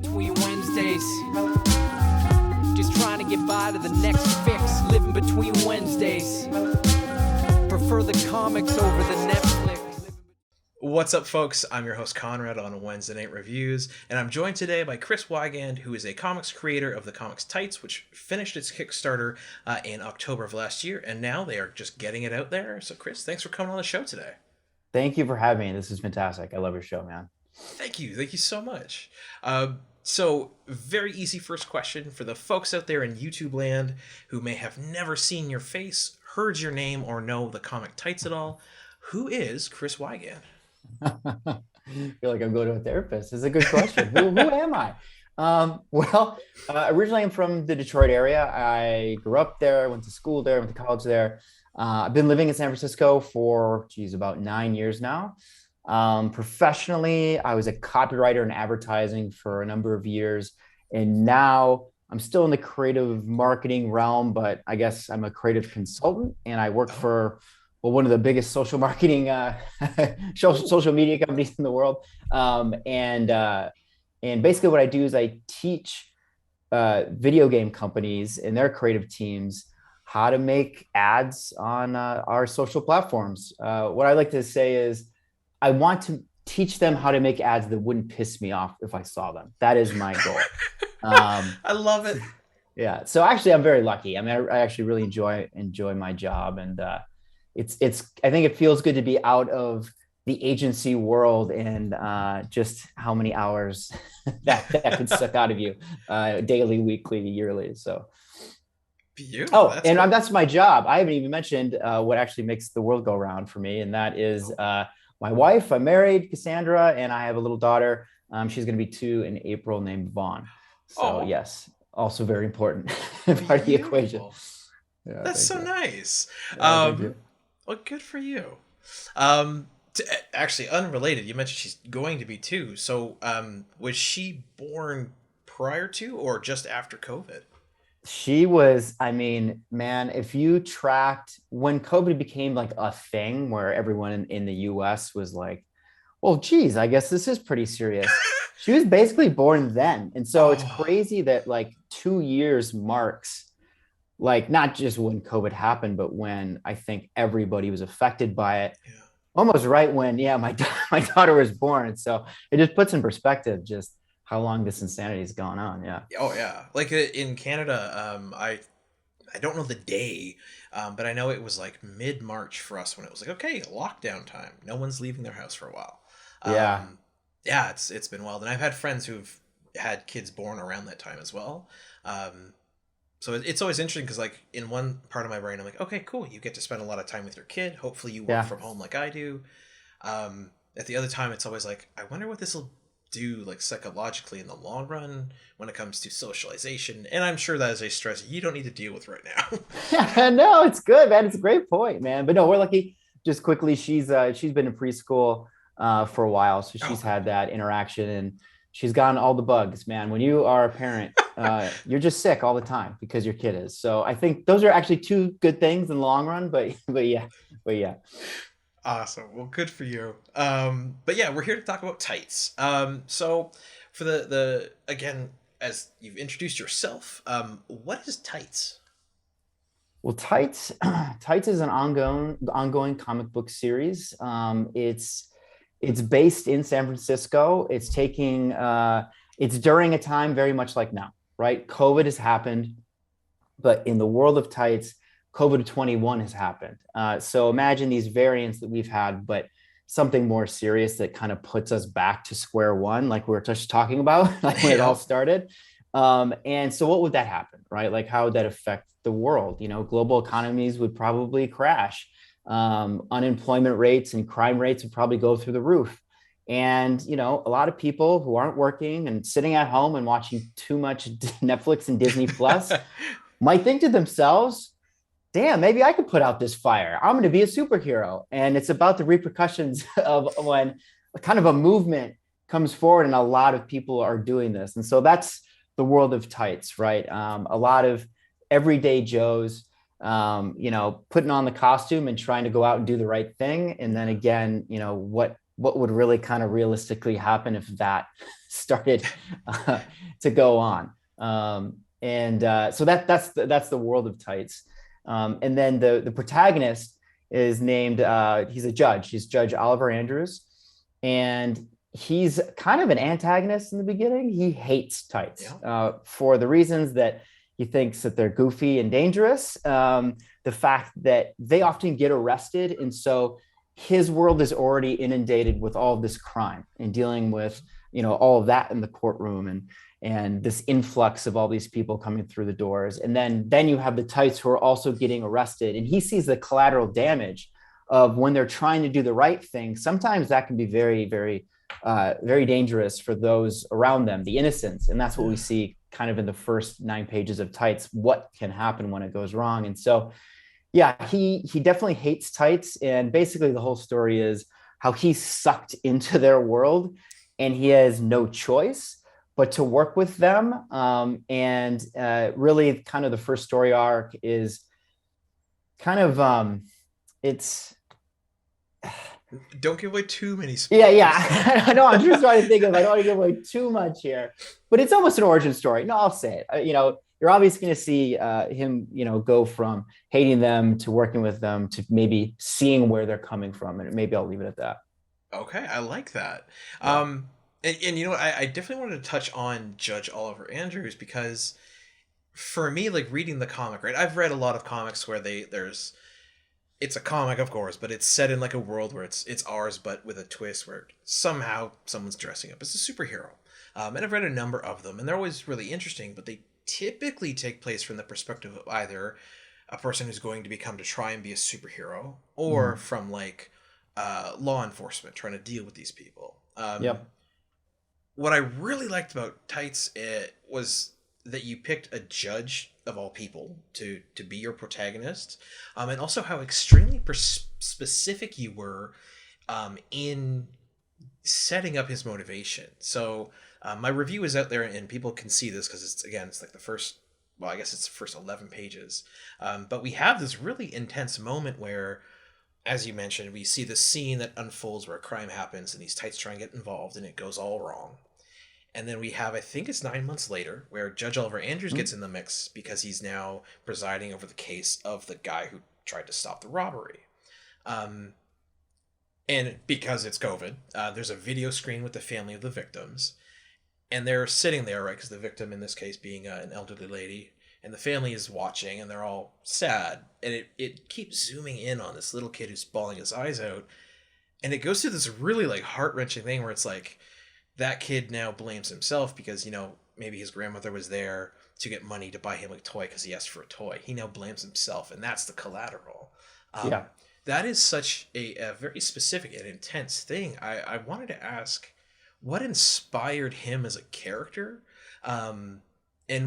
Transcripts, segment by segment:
Between Wednesdays, just trying to get by to the next fix. Living between Wednesdays, prefer the comics over the Netflix. What's up, folks? I'm your host Conrad on Wednesday Night Reviews, and I'm joined today by Chris Waigand, who is a comics creator of the comics Tights, which finished its Kickstarter in October of last year, and now they are just getting it out there. So Chris, thanks for coming on the show today. Thank you for having me. This is fantastic. I love your show, man. Thank you so much. So very easy first question for the folks out there in YouTube land who may have never seen your face, heard your name, or know the comic Tights at all. Who is Chris Waigand? I feel like I'm going to a therapist. It's a good question. who am I? Originally I'm from the Detroit area. I grew up there, went to school there, went to college there. I've been living in San Francisco for, about 9 years now. Professionally, I was a copywriter in advertising for a number of years. And now I'm still in the creative marketing realm, but I guess I'm a creative consultant and I work for one of the biggest social marketing, social media companies in the world. And basically what I do is I teach video game companies and their creative teams how to make ads on our social platforms. What I like to say is I want to teach them how to make ads that wouldn't piss me off if I saw them. That is my goal. I love it. Yeah. So actually, I'm very lucky. I mean, I actually really enjoy my job, and it's. I think it feels good to be out of the agency world and just how many hours that could suck out of you daily, weekly, yearly. So. Beautiful. That's my job. I haven't even mentioned what actually makes the world go round for me, and that is my wife. I'm married, Cassandra, and I have a little daughter. She's going to be 2 in April, named Vaughn. So yes, also very important part of the equation. Yeah, that's so nice. Well, good for you. Actually, unrelated, you mentioned she's going to be 2. So was she born prior to or just after COVID? She was, I mean, man, if you tracked when COVID became like a thing where everyone in the US was like, well, geez, I guess this is pretty serious. She was basically born then. And so it's crazy that like 2 years marks, like not just when COVID happened, but when I think everybody was affected by it. Yeah. Almost right when, my daughter was born. So it just puts in perspective just how long this insanity has gone on. Yeah. Oh yeah. Like in Canada, I don't know the day, but I know it was like mid-March for us when it was like, okay, lockdown time. No one's leaving their house for a while. Yeah, it's been wild. And I've had friends who've had kids born around that time as well. So it's always interesting because like in one part of my brain, I'm like, okay, cool. You get to spend a lot of time with your kid. Hopefully you work from home like I do. At the other time, it's always like, I wonder what this will do like psychologically in the long run when it comes to socialization. And I'm sure that is a stress you don't need to deal with right now. No, it's good, man. It's a great point, man. But no, we're lucky. Just quickly, she's been in preschool for a while, so she's had that interaction and she's gotten all the bugs, man. When you are a parent, you're just sick all the time because your kid is. So I think those are actually 2 good things in the long run, but yeah. Awesome. Well, good for you. But yeah, we're here to talk about Tights. So for the again, as you've introduced yourself, what is Tights? Well, Tights is an ongoing comic book series. It's based in San Francisco. It's it's during a time very much like now, right? COVID has happened, but in the world of Tights, COVID-21 has happened. So imagine these variants that we've had, but something more serious that kind of puts us back to square one, like we were just talking about, like when it all started. And so what would that happen, right? Like how would that affect the world? Global economies would probably crash. Unemployment rates and crime rates would probably go through the roof. And, a lot of people who aren't working and sitting at home and watching too much Netflix and Disney Plus might think to themselves, damn, maybe I could put out this fire. I'm going to be a superhero. And it's about the repercussions of when kind of a movement comes forward and a lot of people are doing this. And so that's the world of Tights, right? A lot of everyday Joes, putting on the costume and trying to go out and do the right thing. And then again, what what would really kind of realistically happen if that started to go on. So that's the world of Tights. And then the protagonist is named, he's a judge. He's Judge Oliver Andrews. And he's kind of an antagonist in the beginning. He hates Tights for the reasons that he thinks that they're goofy and dangerous. The fact that they often get arrested. And so his world is already inundated with all of this crime and dealing with, all of that in the courtroom and this influx of all these people coming through the doors. And then you have the Tights who are also getting arrested. And he sees the collateral damage of when they're trying to do the right thing. Sometimes that can be very, very, very dangerous for those around them, the innocents. And that's what we see kind of in the first 9 pages of Tights, what can happen when it goes wrong. And so, yeah, he definitely hates Tights. And basically the whole story is how he's sucked into their world and he has no choice but to work with them. Really kind of the first story arc is kind of, don't give away too many spoilers. Yeah. I know. I'm just trying to think of, I don't want to give away too much here, but it's almost an origin story. No, I'll say it. You're obviously going to see him, go from hating them to working with them to maybe seeing where they're coming from. And maybe I'll leave it at that. Okay. I like that. Yeah. I definitely wanted to touch on Judge Oliver Andrews because for me, like reading the comic, right? I've read a lot of comics where it's a comic, of course, but it's set in like a world where it's ours, but with a twist where somehow someone's dressing up as a superhero. And I've read a number of them, and they're always really interesting, but they typically take place from the perspective of either a person who's going to try and be a superhero, or from like law enforcement trying to deal with these people. What I really liked about Tights was that you picked a judge of all people to be your protagonist, and also how extremely specific you were in setting up his motivation. So my review is out there and people can see this because it's like the first, well, I guess it's the first 11 pages. But we have this really intense moment where, as you mentioned, we see the scene that unfolds where a crime happens and these Tights try and get involved and it goes all wrong. And then we have, I think it's 9 months later, where Judge Oliver Andrews gets in the mix because he's now presiding over the case of the guy who tried to stop the robbery. And because it's COVID, there's a video screen with the family of the victims. And they're sitting there, right, because the victim in this case being an elderly lady, and the family is watching and they're all sad. And it keeps zooming in on this little kid who's bawling his eyes out. And it goes through this really like heart-wrenching thing where it's like, that kid now blames himself because, maybe his grandmother was there to get money to buy him a toy because he asked for a toy. He now blames himself, and that's the collateral. That is such a very specific and intense thing. I wanted to ask, what inspired him as a character? And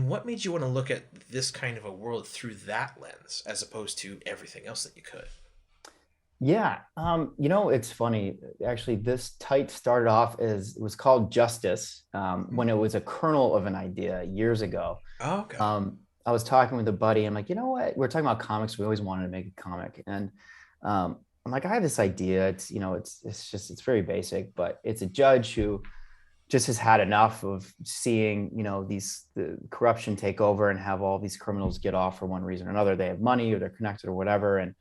what made you want to look at this kind of a world through that lens as opposed to everything else that you could? Yeah. It's funny. Actually, this Tight started off it was called Justice when it was a kernel of an idea years ago. Oh, okay. I was talking with a buddy. I'm like, you know what? We're talking about comics. We always wanted to make a comic. And I'm like, I have this idea. It's very basic, but it's a judge who just has had enough of seeing, the corruption take over and have all these criminals get off for one reason or another. They have money or they're connected or whatever. And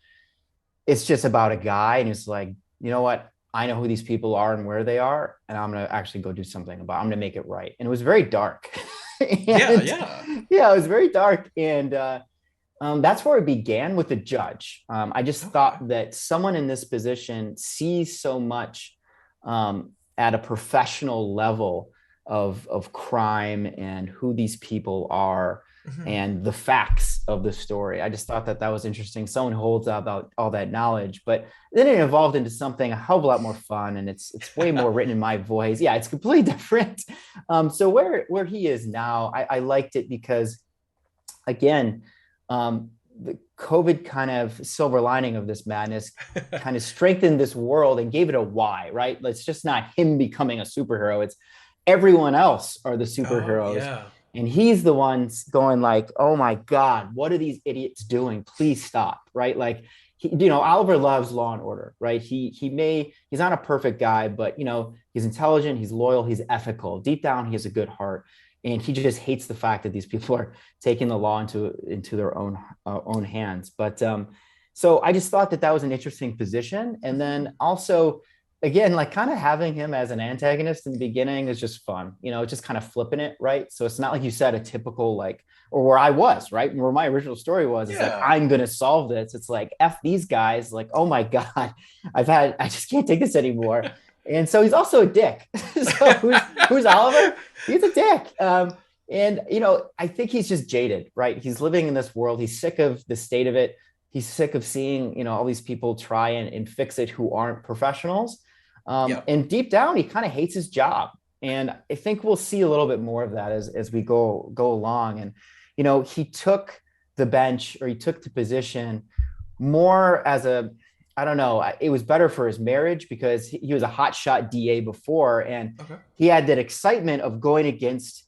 it's just about a guy, and he's like, you know what? I know who these people are and where they are, and I'm going to actually go do something about it. I'm going to make it right. And it was very dark. Yeah, it was very dark. And that's where it began with the judge. I just thought that someone in this position sees so much at a professional level of crime and who these people are and the facts of the story. I just thought that was interesting. Someone holds about all that knowledge, but then it evolved into something a hell of a lot more fun, and it's way more written in my voice. Yeah, it's completely different. So where he is now, I liked it because, again, the COVID kind of silver lining of this madness kind of strengthened this world and gave it a why, right? It's just not him becoming a superhero. It's everyone else are the superheroes. Oh, yeah. And he's the one going like, oh my God, what are these idiots doing? Please stop, right? Like Oliver loves Law and Order, right? He's not a perfect guy, but he's intelligent, he's loyal, he's ethical. Deep down, he has a good heart, and he just hates the fact that these people are taking the law into their own hands. But so I just thought that was an interesting position, and then also, again, like kind of having him as an antagonist in the beginning is just fun, just kind of flipping it, right? So it's not like you said a typical or where I was, right? Where my original story was, it's like, I'm going to solve this. It's like, F these guys, like, oh my God, I just can't take this anymore. And so he's also a dick. So who's Oliver? He's a dick. And I think he's just jaded, right? He's living in this world. He's sick of the state of it. He's sick of seeing, all these people try and fix it who aren't professionals. And deep down, he kind of hates his job. And I think we'll see a little bit more of that as we go along. And, he took the bench, or he took the position more as I don't know, it was better for his marriage because he was a hotshot DA before. And he had that excitement of going against,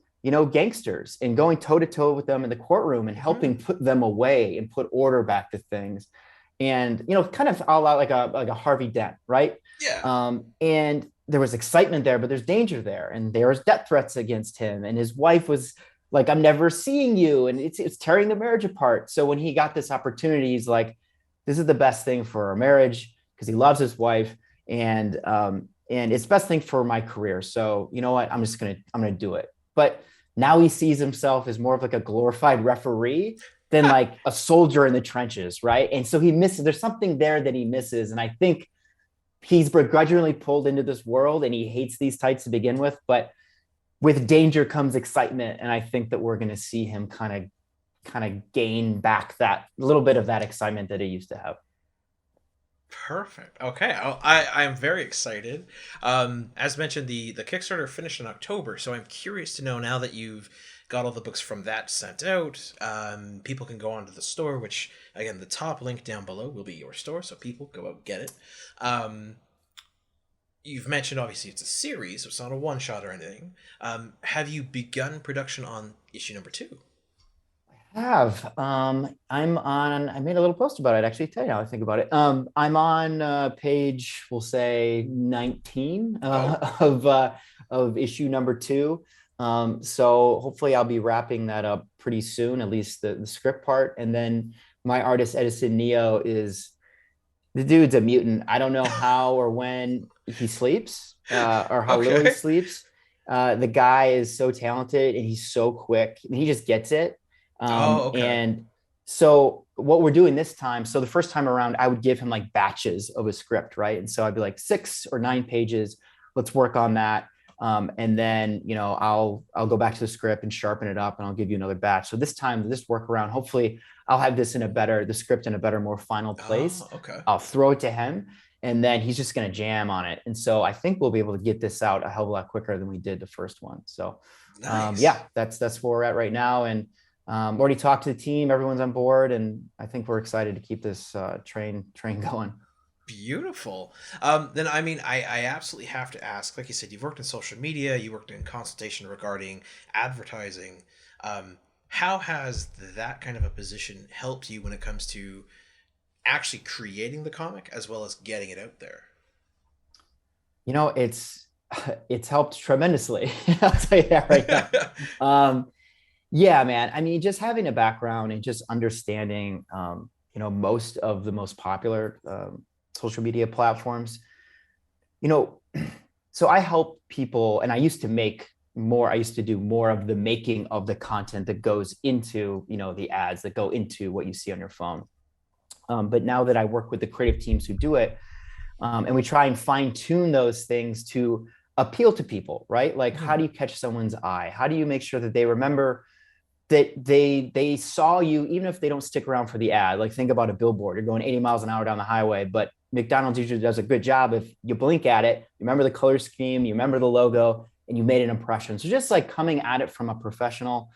gangsters and going toe to toe with them in the courtroom and helping put them away and put order back to things. And, kind of all out like a Harvey Dent, right? Yeah. And there was excitement there, but there's danger there. And there was death threats against him. And his wife was like, I'm never seeing you. And it's tearing the marriage apart. So when he got this opportunity, he's like, this is the best thing for our marriage because he loves his wife. And it's the best thing for my career. So you know what? I'm going to do it. But now he sees himself as more of like a glorified referee than like a soldier in the trenches, right? And so there's something there that he misses. And I think he's begrudgingly pulled into this world and he hates these tights to begin with, but with danger comes excitement. And I think that we're going to see him kind of gain back that little bit of that excitement that he used to have. Perfect. Okay. I'm very excited. As mentioned, the Kickstarter finished in October, so I'm curious to know, now that you've got all the books from that sent out, people can go onto the store, which, again, the top link down below will be your store, so people go out and get it. You've mentioned, obviously, it's a series, so it's not a one-shot or anything. Have you begun production on issue number 2? I have. I made a little post about it, actually, today, now I think about it. I'm on page, we'll say 19 of issue number 2. So hopefully I'll be wrapping that up pretty soon, at least the script part. And then my artist, Edison the dude's a mutant. I don't know how or when he sleeps or how little he sleeps. The guy is so talented and he's so quick. And he just gets it. And so what we're doing this time, so the first time around, I would give him like batches of a script, right? And so I'd be like 6 or 9 pages. Let's work on that. And then, I'll go back to the script and sharpen it up and I'll give you another batch. So this time, this workaround, hopefully I'll have this the script in a better, more final place. I'll throw it to him and then he's just going to jam on it. And so I think we'll be able to get this out a hell of a lot quicker than we did the first one. So nice. That's where we're at right now. And already talked to the team, everyone's on board. And I think we're excited to keep this train going. Beautiful. Then, I absolutely have to ask, like you said, you've worked in social media, you worked in consultation regarding advertising. How has that kind of a position helped you when it comes to actually creating the comic as well as getting it out there? It's helped tremendously. I'll tell you that right now. Yeah, man. Just having a background and just understanding, most of the most popular social media platforms, so I help people, and I used to do more of the making of the content that goes into, the ads that go into what you see on your phone. But now that I work with the creative teams who do it, and we try and fine tune those things to appeal to people, right? Like, how do you catch someone's eye? How do you make sure that they remember that they saw you, even if they don't stick around for the ad? Like, think about a billboard. You're going 80 miles an hour down the highway, but McDonald's usually does a good job. If you blink at it, you remember the color scheme, you remember the logo, and you made an impression. So just like coming at it from a professional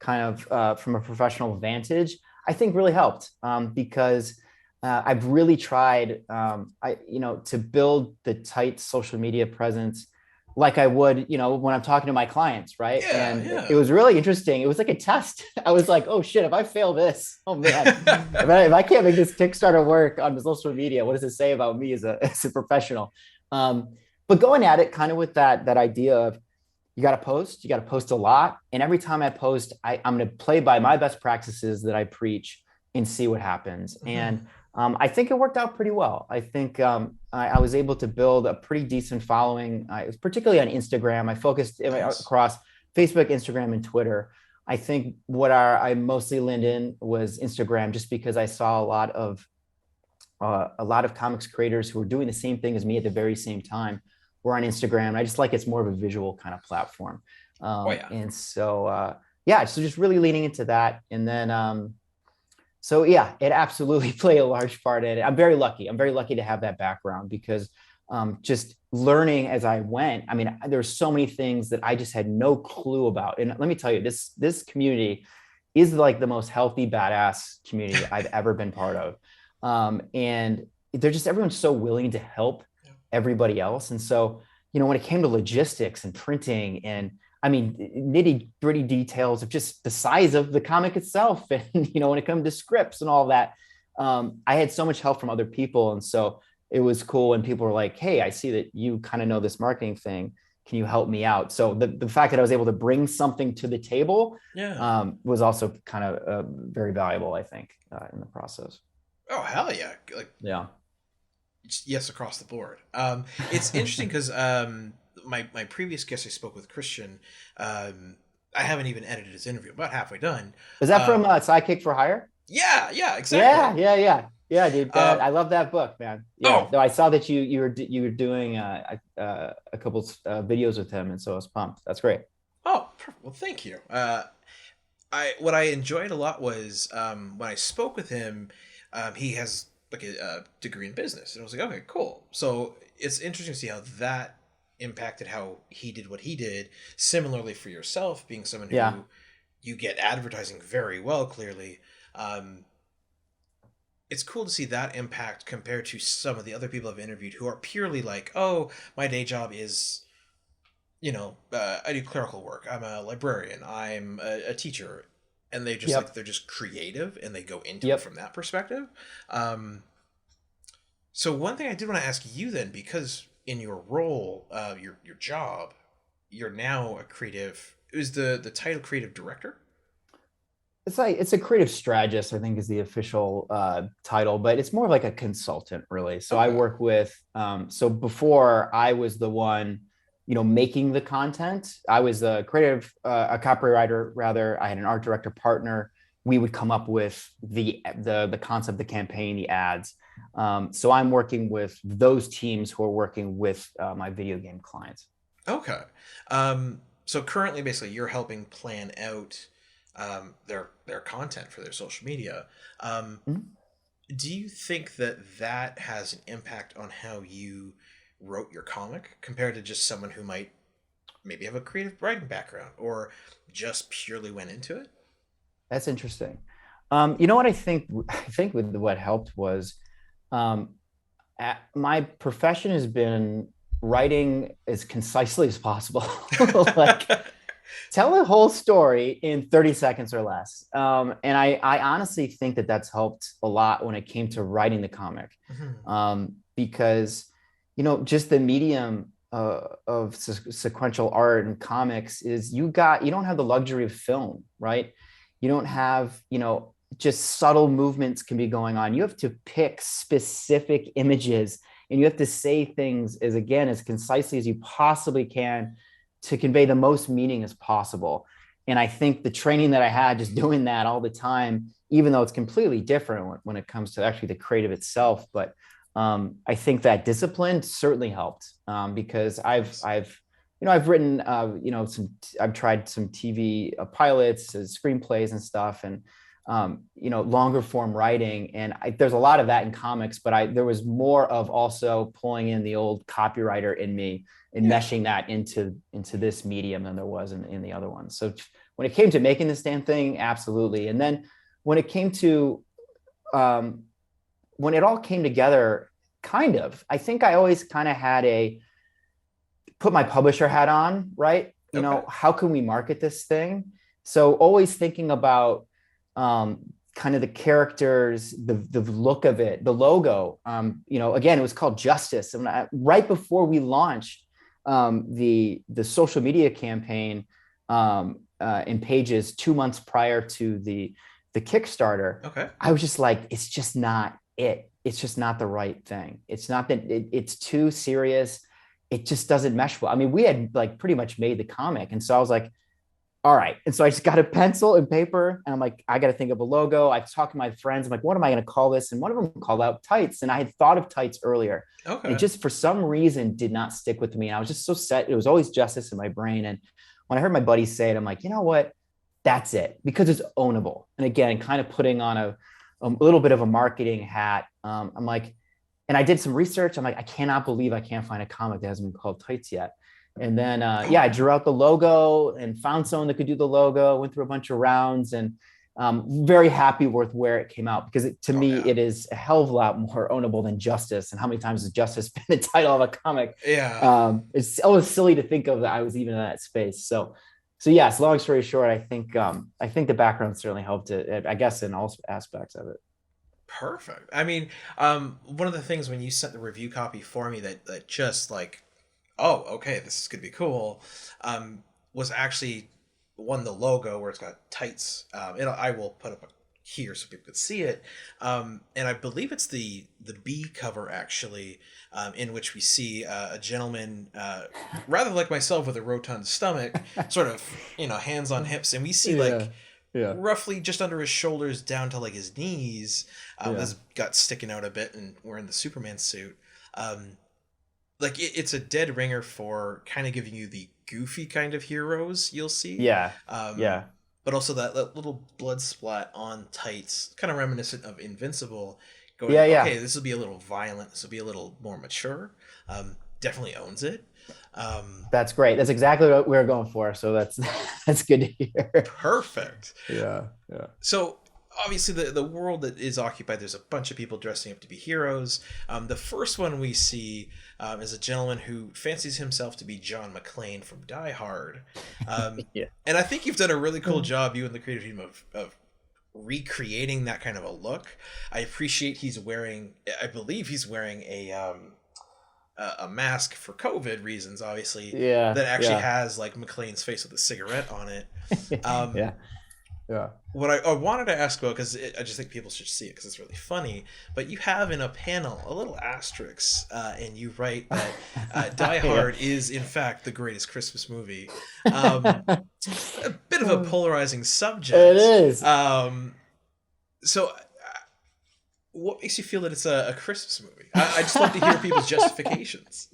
vantage, I think really helped, because I've really tried, to build the tight social media presence like I would, when I'm talking to my clients, right? Yeah, And it yeah. was really interesting. It was like a test. I was like, oh shit, if I fail this, oh man, if I can't make this Kickstarter work on social media, what does it say about me as a professional? But going at it kind of with that idea of you got to post a lot. And every time I post, I'm going to play by my best practices that I preach and see what happens. And I think it worked out pretty well. I think I was able to build a pretty decent following, particularly on Instagram. I focused across Facebook, Instagram, and Twitter. I think what I mostly leaned in was Instagram, just because I saw a lot of comics creators who were doing the same thing as me at the very same time were on Instagram. I just like it's more of a visual kind of platform. And so, so just really leaning into that. And then, so yeah, it absolutely played a large part in it. I'm very lucky. I'm very lucky to have that background because just learning as I went, I mean, there's so many things that I just had no clue about. And let me tell you, this community is like the most healthy, badass community I've ever been part of. And everyone's so willing to help everybody else. And so, when it came to logistics and printing and I mean, nitty gritty details of just the size of the comic itself. And, when it comes to scripts and all that, I had so much help from other people. And so it was cool when people were like, hey, I see that you kind of know this marketing thing. Can you help me out? So the fact that I was able to bring something to the table was also kind of very valuable, I think, in the process. Oh, hell yeah. Yeah. Yes, across the board. It's interesting because my previous guest I spoke with, Christian, I haven't even edited his interview, about halfway done. Is that from Sidekick for Hire? Yeah, exactly. Yeah, dude. I love that book, man. Yeah, Oh. I saw that you were doing a couple videos with him, and so I was pumped. That's great. Oh, well, thank you. What I enjoyed a lot was when I spoke with him, he has like a degree in business, and I was like, okay, cool. So it's interesting to see how that impacted how he did what he did. Similarly for yourself, being someone who you get advertising very well, clearly. It's cool to see that impact compared to some of the other people I've interviewed who are purely like, oh, my day job is, I do clerical work. I'm a librarian. I'm a teacher. And they just they're just creative and they go into it from that perspective. So one thing I did want to ask you then, because in your role, your job, you're now a creative. Is the title creative director? It's a creative strategist, I think, is the official title, but it's more like a consultant, really. So I work with. So before I was the one, making the content. I was a creative, a copywriter rather. I had an art director partner. We would come up with the concept, the campaign, the ads. So I'm working with those teams who are working with my video game clients. Okay. So currently, basically, you're helping plan out their content for their social media. Do you think that has an impact on how you wrote your comic compared to just someone who might maybe have a creative writing background or just purely went into it? That's interesting. What I think with what helped was my profession has been writing as concisely as possible. Like tell a whole story in 30 seconds or less. And I honestly think that that's helped a lot when it came to writing the comic. Because just the medium of sequential art and comics is you don't have the luxury of film, right? You don't have, just subtle movements can be going on. You have to pick specific images and you have to say things as concisely as you possibly can to convey the most meaning as possible. And I think the training that I had just doing that all the time, even though it's completely different when it comes to actually the creative itself, but I think that discipline certainly helped because I've written, I've tried some TV pilots, screenplays and stuff, and longer form writing. And there's a lot of that in comics, but there was more of also pulling in the old copywriter in me and meshing that into this medium than there was in the other ones. So when it came to making this damn thing, absolutely. And then when it came to when it all came together, I think I always kind of had put my publisher hat on, right? You know, how can we market this thing? So always thinking about kind of the characters, the look of it, the logo. You know, again, it was called Justice. And right before we launched the social media campaign in Pages 2 months prior to the Kickstarter, I was just like, it's just not it. It's just not the right thing. It's not that it's too serious. It just doesn't mesh well. I mean, we had like pretty much made the comic. And so I was like, all right. And so I just got a pencil and paper and I'm like, I got to think of a logo. I talked to my friends. I'm like, what am I going to call this? And one of them called out Tights. And I had thought of Tights earlier. And it just for some reason did not stick with me. And I was just so set. It was always Justice in my brain. And when I heard my buddy say it, I'm like, you know what? That's it, because it's ownable. And again, kind of putting on a little bit of a marketing hat. I'm like, and I did some research. I'm like, I cannot believe I can't find a comic that hasn't been called Tights yet. And then, I drew out the logo and found someone that could do the logo, went through a bunch of rounds, and very happy with where it came out, because to me, it is a hell of a lot more ownable than Justice. And how many times has Justice been the title of a comic? It's always silly to think of that I was even in that space. So yes, long story short, I think the background certainly helped it, I guess, in all aspects of it. Perfect. I mean, one of the things when you sent the review copy for me that just like, oh, okay, this is gonna be cool, was actually the logo where it's got Tights. I will put up here so people could see it. And I believe it's the B cover actually, in which we see a gentleman, rather like myself, with a rotund stomach, sort of, hands on hips, and we see roughly just under his shoulders down to like his knees, his gut sticking out a bit, and wearing the Superman suit. Like it's a dead ringer for kind of giving you the goofy kind of heroes you'll see. But also that little blood splat on Tights, kind of reminiscent of Invincible. Going, okay, this will be a little violent. This will be a little more mature. Definitely owns it. That's great. That's exactly what we were going for. So that's good to hear. Perfect. Yeah. So obviously the world that is occupied, there's a bunch of people dressing up to be heroes. The first one we see is a gentleman who fancies himself to be John McClane from Die Hard. And I think you've done a really cool job, you and the creative team, of recreating that kind of a look. I appreciate I believe he's wearing a mask for COVID reasons, obviously, that actually has like McClane's face with a cigarette on it. What I wanted to ask about, because I just think people should see it because it's really funny, but you have in a panel a little asterisk, and you write that Die Hard is in fact the greatest Christmas movie. A bit of a polarizing subject. It is. So what makes you feel that it's a Christmas movie? I just love to hear people's justifications.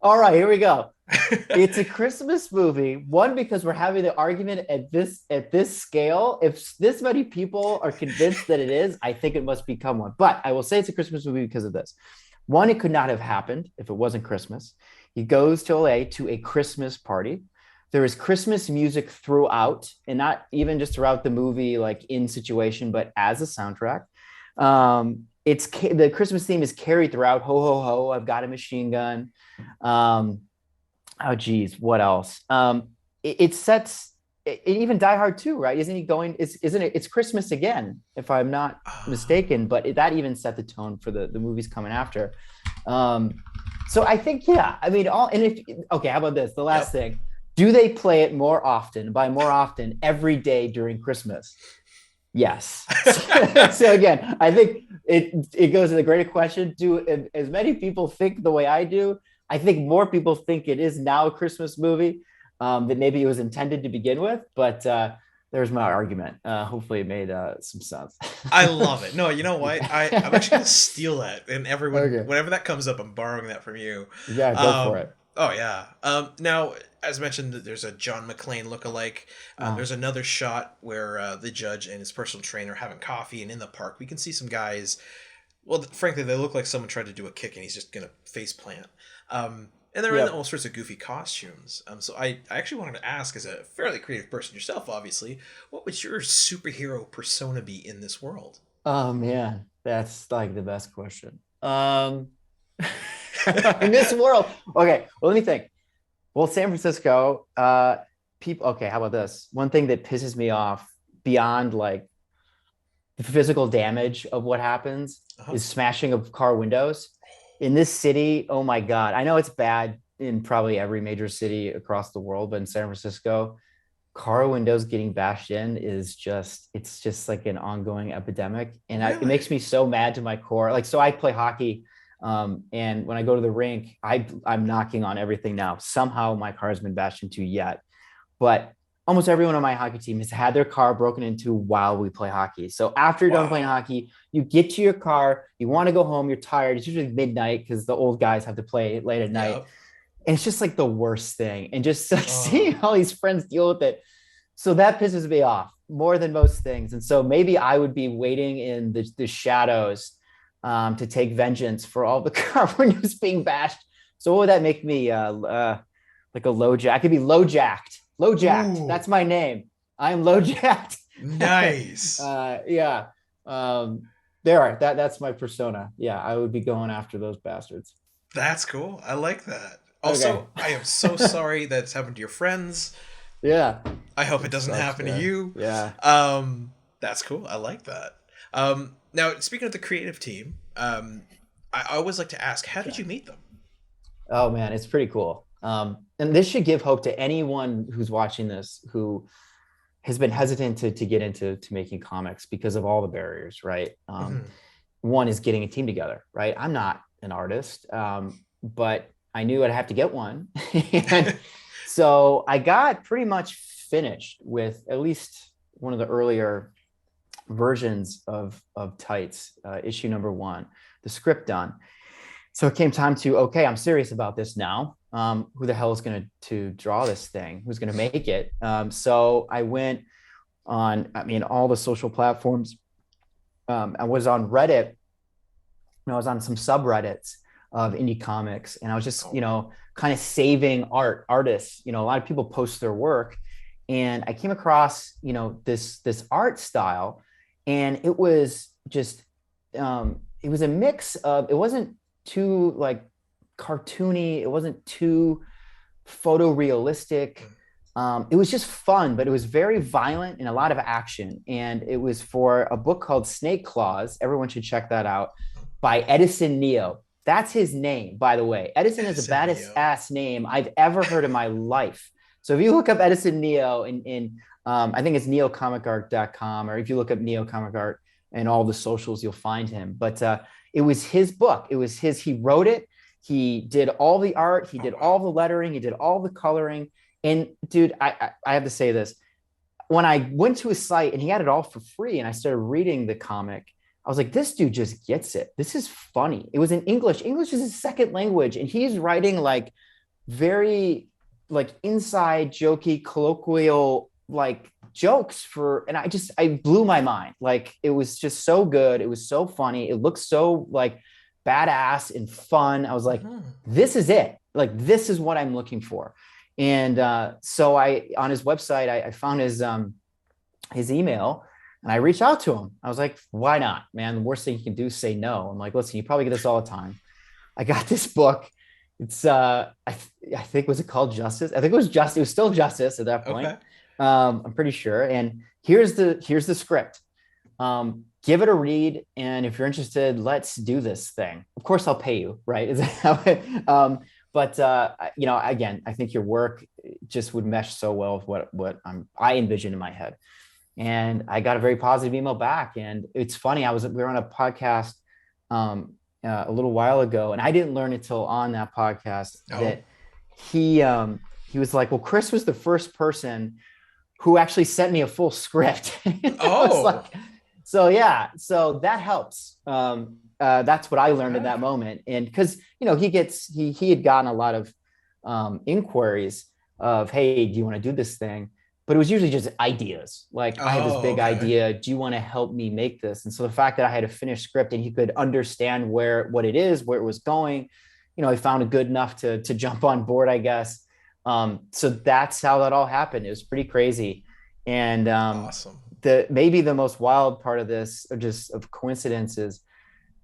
All right, here we go. It's a Christmas movie. One, because we're having the argument at this scale. If this many people are convinced that it is, I think it must become one. But I will say it's a Christmas movie because of this. One, it could not have happened if it wasn't Christmas. He goes to LA to a Christmas party. There is Christmas music throughout, and not even just throughout the movie, like in situation, but as a soundtrack. The Christmas theme is carried throughout. Ho, ho, ho, I've got a machine gun. Oh geez, what else? It sets even Die Hard 2, right? Isn't he going? Isn't it? It's Christmas again, if I'm not mistaken. But that even set the tone for the movies coming after. So I think, I mean, how about this? The last thing: do they play it more often? By more often, every day during Christmas. Yes. So again, I think it goes to the greater question: do as many people think the way I do? I think more people think it is now a Christmas movie than maybe it was intended to begin with. But there's my argument. Hopefully it made some sense. I love it. No, you know what? I'm actually going to steal that. And everyone, whenever that comes up, I'm borrowing that from you. Yeah, go for it. Oh, yeah. Now, as mentioned, there's a John McClane lookalike. There's another shot where the judge and his personal trainer are having coffee. And in the park, we can see some guys. Well, frankly, they look like someone tried to do a kick and he's just going to face plant. And they're in all sorts of goofy costumes. So I actually wanted to ask, as a fairly creative person yourself, obviously, what would your superhero persona be in this world? Oh, man, that's like the best question. in this world. Okay, well, let me think. Well, San Francisco, people. Okay, how about this? One thing that pisses me off beyond like the physical damage of what happens is smashing of car windows in this city. Oh my God. I know it's bad in probably every major city across the world, but in San Francisco, car windows getting bashed in is just, it's just like an ongoing epidemic. And it makes me so mad to my core. Like, so I play hockey. And when I go to the rink, I'm knocking on everything now. Somehow my car has been bashed into yet, but almost everyone on my hockey team has had their car broken into while we play hockey. So after you're done playing hockey, you get to your car, you want to go home, you're tired. It's usually midnight because the old guys have to play late at night. And it's just like the worst thing. And just seeing all these friends deal with it. So that pisses me off more than most things. And so maybe I would be waiting in the shadows to take vengeance for all the car windows being bashed. So what would that make me? Like a low jack? I could be low jacked. Low jacked. Ooh. That's my name. I'm low jacked. Nice. Yeah. That's my persona. Yeah, I would be going after those bastards. That's cool. I like that. Also, I am so sorry that's happened to your friends. Yeah. I hope it doesn't happen to you. Yeah. That's cool. I like that. Now, speaking of the creative team, I always like to ask, how did you meet them? Oh man, it's pretty cool. And this should give hope to anyone who's watching this who has been hesitant to get into making comics because of all the barriers, right? One is getting a team together, right? I'm not an artist, but I knew I'd have to get one. And so I got pretty much finished with at least one of the earlier versions of Tights, issue number 1, the script done. So it came time to, okay, I'm serious about this now. Who the hell is going to draw this thing? Who's going to make it? So I went on, all the social platforms. I was on Reddit. I was on some subreddits of indie comics, and I was just, kind of saving artists. A lot of people post their work, and I came across, this art style, and it was just, it was a mix of, it wasn't too like cartoony, it wasn't too photorealistic. It was just fun, but it was very violent and a lot of action. And it was for a book called Snake Claws. Everyone should check that out, by Edison Neo. That's his name, by the way. Edison is the baddest ass name I've ever heard in my life. So if you look up Edison Neo in I think it's neocomicart.com, or if you look up Neo Comic Art and all the socials, you'll find him. But it was his book. It was he wrote it. He did all the art. He did all the lettering. He did all the coloring. And dude, I have to say this. When I went to his site and he had it all for free and I started reading the comic, I was like, this dude just gets it. This is funny. It was in English. English is his second language. And he's writing like very like inside jokey, colloquial, like jokes and I blew my mind. Like, it was just so good. It was so funny. It looked so like badass and fun. I was like, this is it. Like, this is what I'm looking for. And so on his website, I found his email and I reached out to him. I was like, why not, man? The worst thing you can do is say no. I'm like, listen, you probably get this all the time. I got this book. It's I think, was it called Justice? I think it was Justice. It was still Justice at that point. Okay. I'm pretty sure. And here's the script. Give it a read, and if you're interested, let's do this thing. Of course, I'll pay you, right? Is that how it, but again, I think your work just would mesh so well with what I envision in my head. And I got a very positive email back. And it's funny, we were on a podcast a little while ago, and I didn't learn until on that podcast that he was like, well, Chris was the first person who actually sent me a full script. So that helps. That's what I learned at that moment. And because, he had gotten a lot of inquiries of, hey, do you want to do this thing? But it was usually just ideas. Like, I have this big idea. Do you want to help me make this? And so the fact that I had a finished script and he could understand what it is, where it was going, he found it good enough to jump on board, I guess. So that's how that all happened. It was pretty crazy. And awesome. Maybe the most wild part of this, or just of coincidences,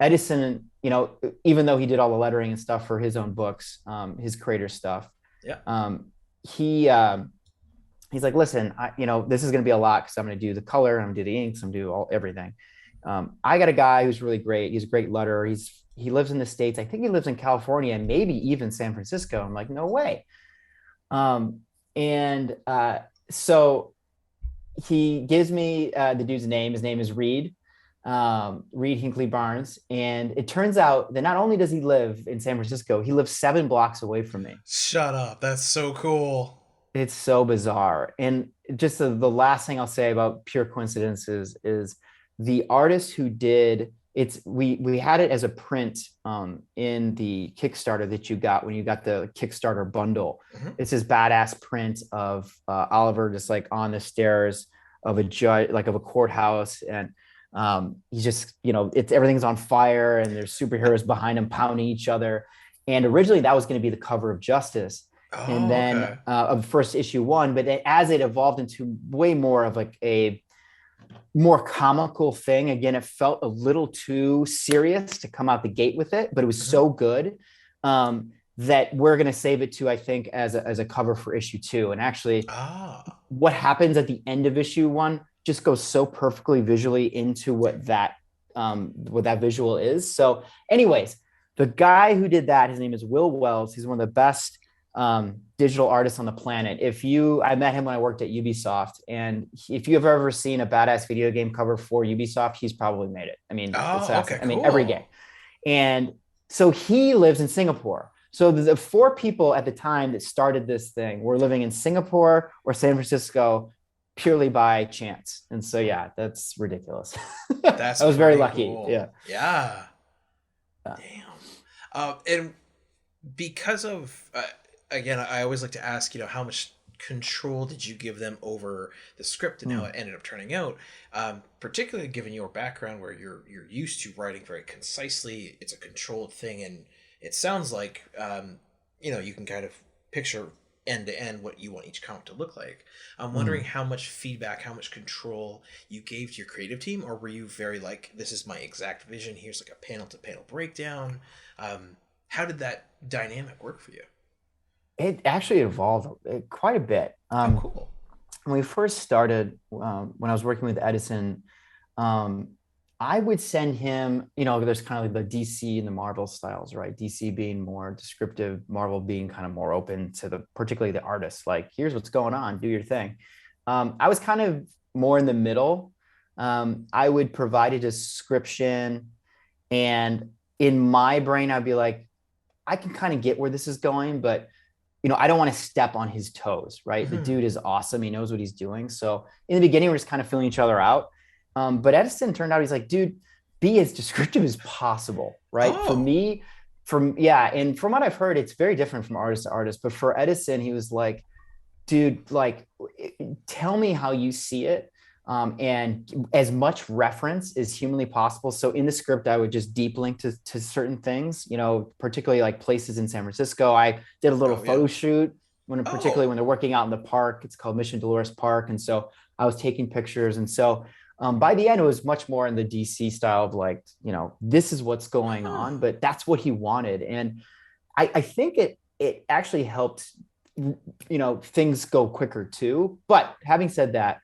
Edison, even though he did all the lettering and stuff for his own books, his creator stuff, Yeah. he he's like, listen, this is going to be a lot because I'm going to do the color, I'm going to do the inks, I'm going to do everything. I got a guy who's really great. He's a great letterer. He lives in the States. I think he lives in California and maybe even San Francisco. I'm like, no way. So he gives me the dude's name. His name is Reed. Reed Hinckley-Barnes. And it turns out that not only does he live in San Francisco, he lives 7 blocks away from me. Shut up. That's so cool. It's so bizarre. And just the last thing I'll say about pure coincidences is the artist who did we had it as a print in the Kickstarter that you got when you got the Kickstarter bundle. Mm-hmm. It's this badass print of Oliver just like on the stairs of a judge, like of a courthouse, and he's just everything's on fire and there's superheroes behind him pounding each other. And originally that was going to be the cover of Justice. And then of first issue 1, but as it evolved into way more of like a more comical thing, again, it felt a little too serious to come out the gate with it, but it was so good that we're going to save it to, I think, as a cover for issue 2. And actually what happens at the end of issue 1 just goes so perfectly visually into what that visual is. So anyways, the guy who did that, his name is Will Wells. He's one of the best digital artists on the planet. I met him when I worked at Ubisoft, and if you have ever seen a badass video game cover for Ubisoft, he's probably made it. I mean, cool. Every game. And so he lives in Singapore. So the 4 people at the time that started this thing were living in Singapore or San Francisco purely by chance. And so, yeah, that's ridiculous. I was very lucky. Cool. Yeah. Damn. And because of, again, I always like to ask, how much control did you give them over the script and how it ended up turning out? Particularly given your background where you're used to writing very concisely, it's a controlled thing, and it sounds like, you can kind of picture end to end what you want each comic to look like. I'm wondering how much feedback, how much control you gave to your creative team, or were you very like, this is my exact vision, here's like a panel to panel breakdown? How did that dynamic work for you? It actually evolved quite a bit. Cool. When we first started, when I was working with Edison, I would send him, there's kind of like the DC and the Marvel styles, right? DC being more descriptive, Marvel being kind of more open to particularly the artists, like, here's what's going on, do your thing. I was kind of more in the middle. I would provide a description, and in my brain, I'd be like, I can kind of get where this is going, but I don't want to step on his toes, right? The dude is awesome. He knows what he's doing. So in the beginning, we're just kind of filling each other out. But Edison turned out, he's like, dude, be as descriptive as possible, right? For me, and from what I've heard, it's very different from artist to artist. But for Edison, he was like, dude, like, tell me how you see it. And as much reference as humanly possible. So in the script, I would just deep link to certain things, particularly like places in San Francisco. I did a little photo shoot particularly when they're working out in the park. It's called Mission Dolores Park. And so I was taking pictures. And so by the end, it was much more in the DC style of like, this is what's going on, but that's what he wanted. And I think it actually helped, things go quicker too. But having said that,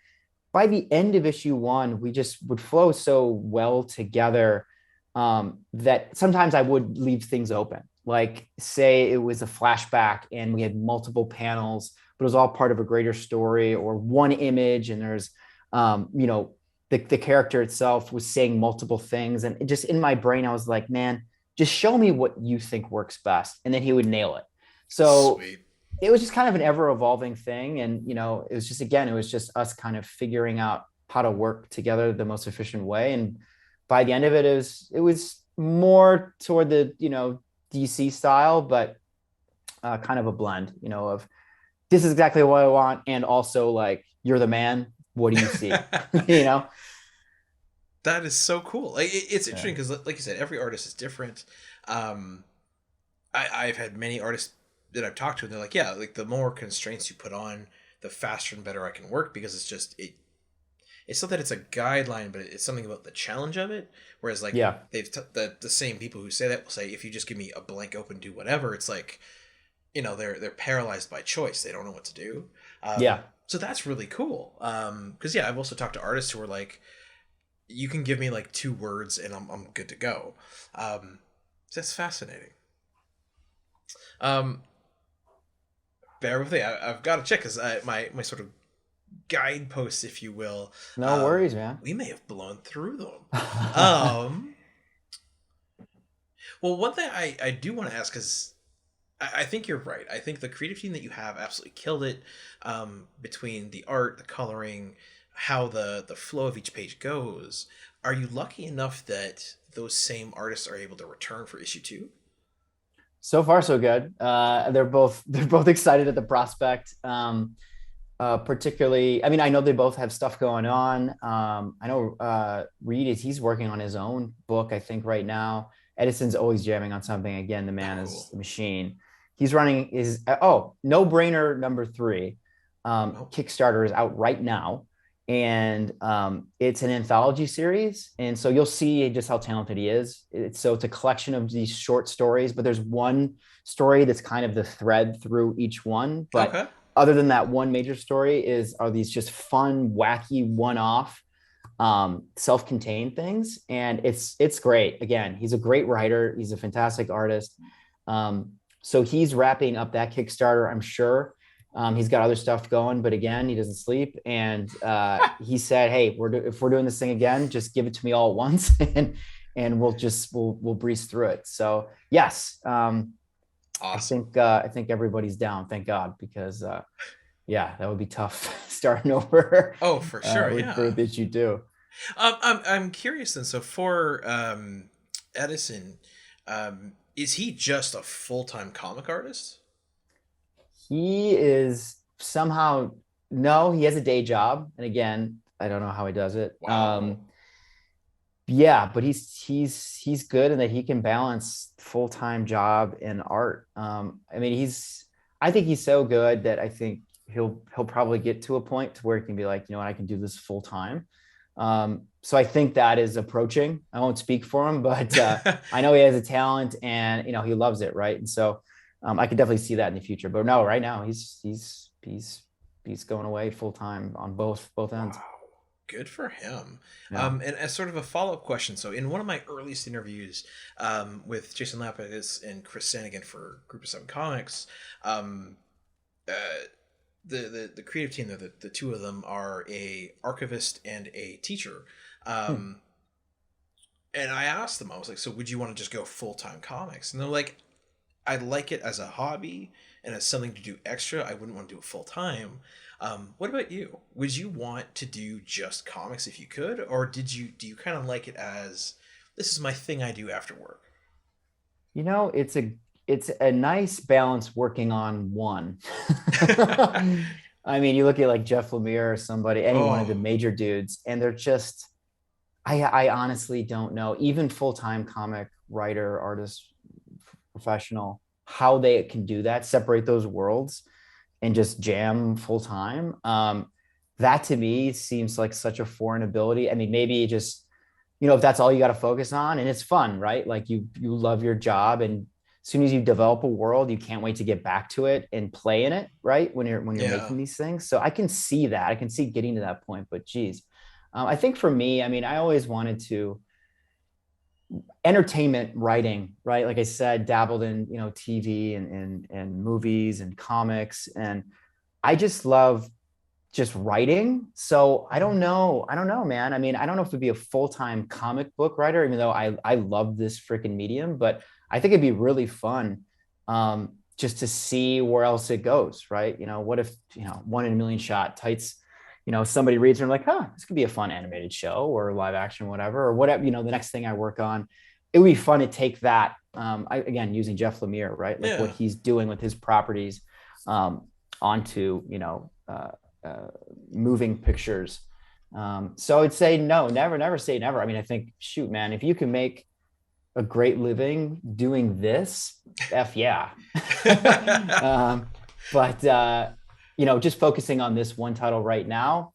by the end of issue 1, we just would flow so well together that sometimes I would leave things open. Like, say it was a flashback and we had multiple panels, but it was all part of a greater story, or one image, and there's, the character itself was saying multiple things. And just in my brain, I was like, man, just show me what you think works best. And then he would nail it. So Sweet. It was just kind of an ever evolving thing. And, it was just us kind of figuring out how to work together the most efficient way. And by the end of it, it was more toward the, DC style, but kind of a blend, of this is exactly what I want. And also like, you're the man. What do you see? That is so cool. Like, it's interesting because, like you said, every artist is different. I've had many artists that I've talked to, and they're like, yeah, like the more constraints you put on, the faster and better I can work, because it's it's not that it's a guideline, but it's something about the challenge of it. Whereas like the same people who say that will say, if you just give me a blank open, do whatever. It's like, you know, they're paralyzed by choice. They don't know what to do. So that's really cool. Because I've also talked to artists who are like, you can give me like 2 words and I'm good to go. So that's fascinating. Bear with me. I've got to check because my sort of guideposts, if you will. No worries, man. We may have blown through them. Well, one thing I do want to ask, because I think you're right. I think the creative team that you have absolutely killed it, between the art, the coloring, how the flow of each page goes. Are you lucky enough that those same artists are able to return for issue 2? So far, so good. They're both excited at the prospect. Particularly, I mean, I know they both have stuff going on. I know Reed he's working on his own book, I think, right now. Edison's always jamming on something. Again, the man is a machine. He's running his No Brainer #3. Kickstarter is out right now. And it's an anthology series. And so you'll see just how talented he is. It's a collection of these short stories, but there's one story that's kind of the thread through each one. But other than that, one major story are these just fun, wacky, one-off, self-contained things. And it's great. Again, he's a great writer. He's a fantastic artist. So he's wrapping up that Kickstarter, I'm sure. He's got other stuff going, but again, he doesn't sleep. And he said, "Hey, if we're doing this thing again, just give it to me all at once, and we'll breeze through it." So yes, awesome. I think everybody's down. Thank God, because that would be tough starting over. Oh, for sure. For issue 2. I'm curious then. So for Edison, is he just a full-time comic artist? He is somehow, no, he has a day job. And again, I don't know how he does it. Wow. But he's good in that he can balance full-time job and art. I think he's so good that I think he'll probably get to a point to where he can be like, you know what, I can do this full-time. So I think that is approaching. I won't speak for him, but I know he has a talent and, you know, he loves it. Right. And so I could definitely see that in the future, but no, right now he's going away full time on both ends. Wow. Good for him. Yeah. And as sort of a follow-up question, so in one of my earliest interviews with Jason Lapidus and Chris Sanigan for Group of 7 Comics, the creative team, the 2 of them are a archivist and a teacher. And I asked them, I was like, so would you want to just go full-time comics? And they're like, I like it as a hobby and as something to do extra. I wouldn't want to do it full time. What about you? Would you want to do just comics if you could, or do you kind of like it as, this is my thing I do after work? You know, it's a nice balance working on one. I mean, you look at like Jeff Lemire or somebody, any one of the major dudes, and they're just, I honestly don't know, even full-time comic writer, artist, professional, how they can do that, separate those worlds and just jam full time. That to me seems like such a foreign ability. I mean, maybe just, you know, if that's all you got to focus on, and it's fun, right? Like you love your job, and as soon as you develop a world, you can't wait to get back to it and play in it, right? When you're making these things. So I can see that. I can see getting to that point, but geez. I think for me, I mean, I always wanted to entertainment writing, right? Like I said, dabbled in, you know, TV and movies and comics. And I just love just writing. So I don't know, man. I mean, I don't know if it'd be a full-time comic book writer, even though I love this freaking medium, but I think it'd be really fun just to see where else it goes, right? You know, what if, you know, 1 in a million shot Tights, you know, somebody reads and they're like, this could be a fun animated show or live action, whatever, or whatever, you know, the next thing I work on, it would be fun to take that, again, using Jeff Lemire, right? Like what he's doing with his properties onto, you know, moving pictures. So I'd say no, never say never. I mean, I think, shoot, man, if you can make a great living doing this, F yeah. But, you know, just focusing on this one title right now,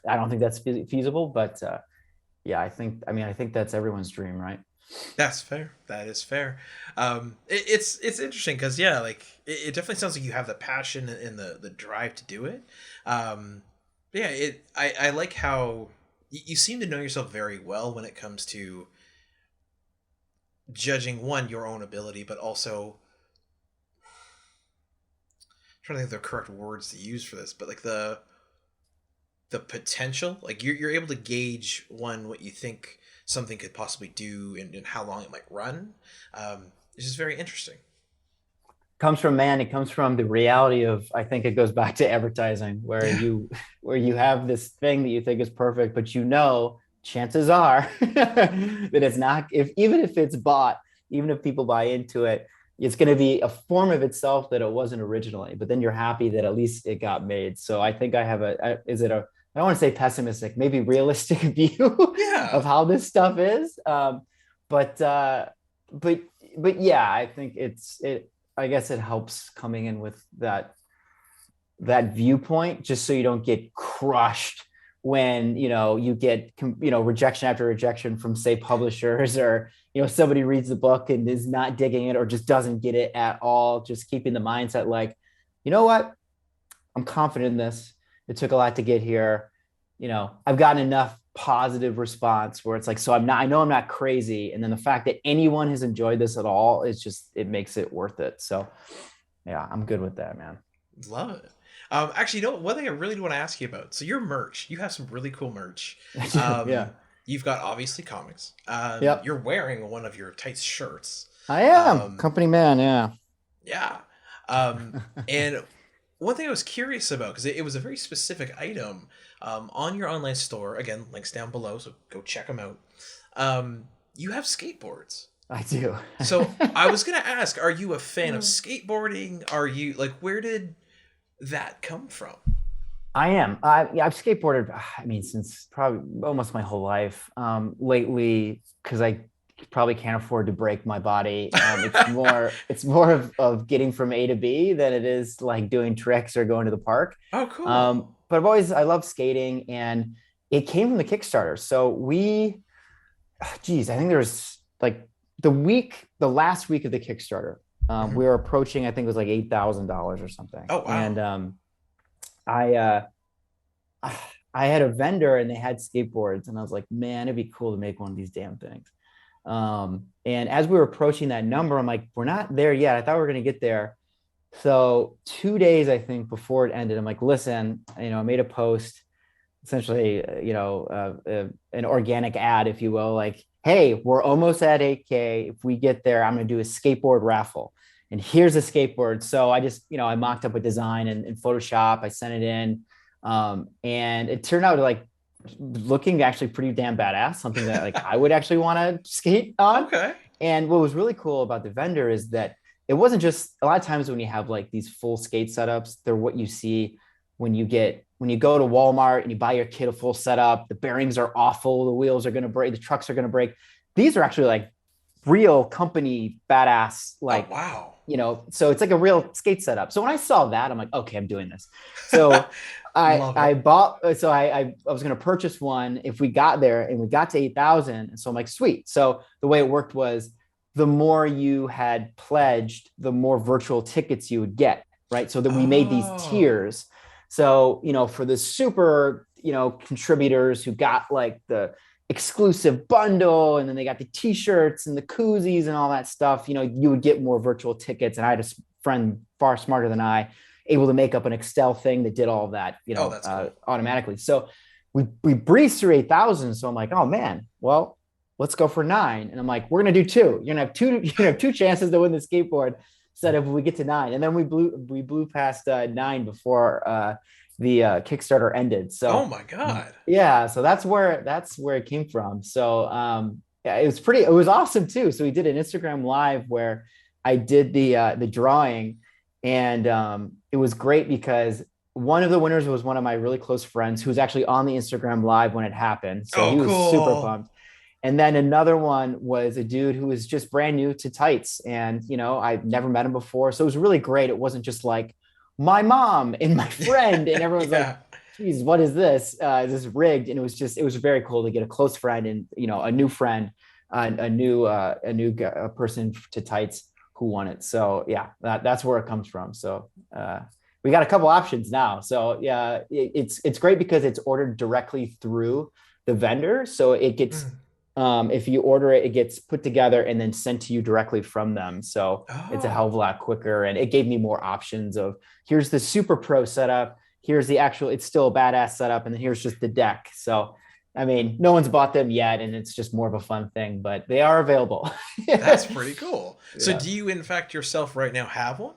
I don't think that's feasible, but yeah, I think that's everyone's dream, right? That's fair. That is fair. It's interesting because yeah, like it definitely sounds like you have the passion and the drive to do it. Yeah, I like how you seem to know yourself very well when it comes to judging your own ability, but also I'm trying to think of the correct words to use for this, but like the potential, like you're able to gauge what you think something could possibly do and how long it might run. It's just very interesting. It comes from the reality of, I think it goes back to advertising, where you have this thing that you think is perfect, but chances are that it's not. Even if it's bought, even if people buy into it, it's going to be a form of itself that it wasn't originally. But then you're happy that at least it got made. So I think I have I don't want to say pessimistic, maybe realistic view of how this stuff is. But yeah, I think I guess it helps coming in with that viewpoint, just so you don't get crushed when, you get, rejection after rejection from, say, publishers, or, somebody reads the book and is not digging it or just doesn't get it at all. Just keeping the mindset like, you know what? I'm confident in this. It took a lot to get here. I've gotten enough positive response where it's like, so I know I'm not crazy. And then the fact that anyone has enjoyed this at all, it makes it worth it. So yeah, I'm good with that, man. Love it. Actually, one thing I really want to ask you about. So your merch, you have some really cool merch. Yeah. You've got obviously comics. Yep. You're wearing one of your Tights shirts. I am company man. Yeah. Yeah. And one thing I was curious about, because it was a very specific item on your online store. Again, links down below, so go check them out. You have skateboards. I do. So I was going to ask, are you a fan of skateboarding? Are you where did that come from? I am. I've skateboarded, since probably almost my whole life. Lately, because I probably can't afford to break my body. It's more of getting from A to B than it is like doing tricks or going to the park. Oh, cool. But I love skating, and it came from the Kickstarter. So I think there was like the last week of the Kickstarter, we were approaching, I think it was like $8,000 or something. Oh, wow. And I had a vendor and they had skateboards, and I was like, man, it'd be cool to make one of these damn things. And as we were approaching that number, I'm like, we're not there yet. I thought we were going to get there. So 2 days, I think, before it ended, I'm like, listen, I made a post, essentially, an organic ad, if you will, like, hey, we're almost at 8K. If we get there, I'm going to do a skateboard raffle. And here's a skateboard. So I just, I mocked up a design in Photoshop. I sent it in. And it turned out like looking actually pretty damn badass, something that like I would actually want to skate on. Okay. And what was really cool about the vendor is that it wasn't just, a lot of times when you have like these full skate setups, they're what you see when you go to Walmart and you buy your kid a full setup. The bearings are awful. The wheels are going to break. The trucks are going to break. These are actually like real company badass, like, oh, wow. So it's like a real skate setup. So when I saw that, I'm like, okay, I'm doing this. So I was going to purchase one if we got there, and we got to 8,000. And so I'm like, sweet. So the way it worked was the more you had pledged, the more virtual tickets you would get. Right. So that we made these tiers. So, for the super, contributors who got like the exclusive bundle, and then they got the t-shirts and the koozies and all that stuff, you would get more virtual tickets. And I had a friend far smarter than I, able to make up an Excel thing that did all of that, that's cool. Automatically. So we breezed through 8,000. So I'm like, oh man, well, let's go for 9. And I'm like, we're going to do 2. You're going to have 2 chances to win the skateboard set if we get to 9. And then we blew past 9 before the Kickstarter ended. So oh my god, yeah, so that's where it came from. So yeah, it was awesome too. So we did an Instagram live where I did the drawing, and it was great because one of the winners was one of my really close friends who was actually on the Instagram live when it happened. So he was cool. Super pumped. And then another one was a dude who was just brand new to tights, and I've never met him before. So it was really great. It wasn't just like my mom and my friend and everyone's like geez, what is this? Is this rigged? And it was very cool to get a close friend and, a new friend, a new person to Tights who won it. So yeah, that's where it comes from. So we got a couple options now. So yeah, it's great because it's ordered directly through the vendor. So it gets, if you order it, it gets put together and then sent to you directly from them. So it's a hell of a lot quicker. And it gave me more options of, here's the super pro setup. Here's the actual, it's still a badass setup. And then here's just the deck. So, I mean, no one's bought them yet, and it's just more of a fun thing, but they are available. That's pretty cool. So Yeah. do you, in fact, yourself right now have one?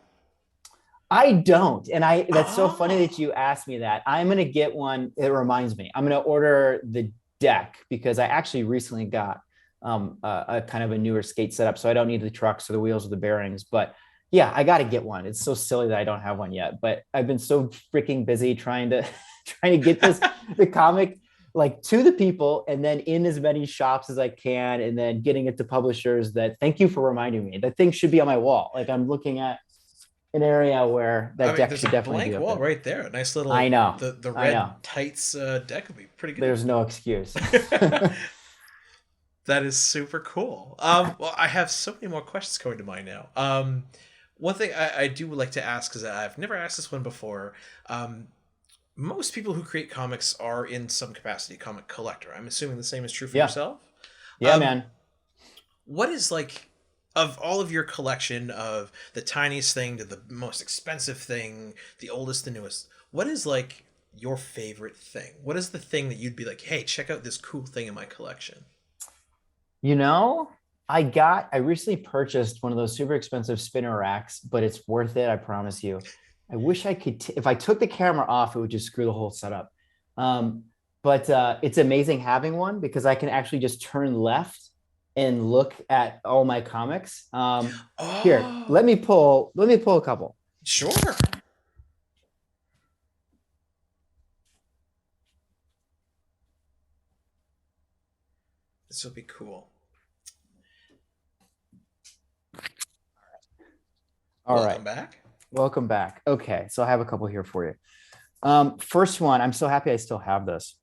I don't. And that's so funny that you asked me that. I'm going to get one. It reminds me, I'm going to order the deck because I actually recently got a kind of a newer skate setup. So I don't need the trucks or the wheels or the bearings, but yeah, I got to get one. It's so silly that I don't have one yet, but I've been so freaking busy trying to get the comic like to the people and then in as many shops as I can, and then getting it to publishers that thank you for reminding me that thing should be on my wall. Like I'm looking at an area where that deck should definitely be blank up wall there. right there. A nice little, I know. The I red know. Tights deck would be pretty good. There's no excuse. That is super cool. Well, I have so many more questions coming to mind now. One thing I do like to ask, because I've never asked this one before. Most people who create comics are in some capacity a comic collector. I'm assuming the same is true for yourself? Yeah, man. What is like, of all of your collection, of the tiniest thing to the most expensive thing, the oldest, the newest, what is like your favorite thing? What is the thing that you'd be like, hey, check out this cool thing in my collection? I recently purchased one of those super expensive spinner racks, but it's worth it. I promise you. I wish I could, if I took the camera off, it would just screw the whole setup. But it's amazing having one because I can actually just turn left and look at all my comics. Here, let me pull a couple. Sure. This will be cool. Welcome back. Welcome back. Okay, so I have a couple here for you. First one, I'm so happy I still have this.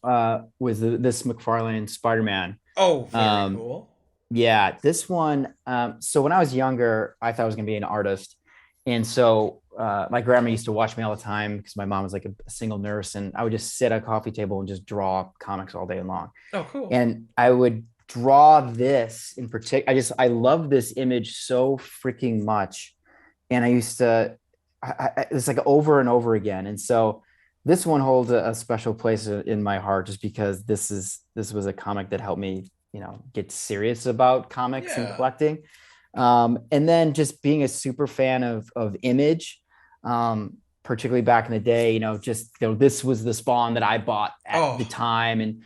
Was this McFarlane Spider-Man. Oh, very cool. Yeah, this one. So when I was younger, I thought I was going to be an artist. And so my grandma used to watch me all the time because my mom was like a single nurse. And I would just sit at a coffee table and just draw comics all day long. Oh, cool. And I would draw this in particular. I love this image so freaking much. And I used to, it's like over and over again. And so this one holds a special place in my heart just because this was a comic that helped me, get serious about comics and collecting. And then just being a super fan of Image, particularly back in the day, this was the Spawn that I bought at the time. And,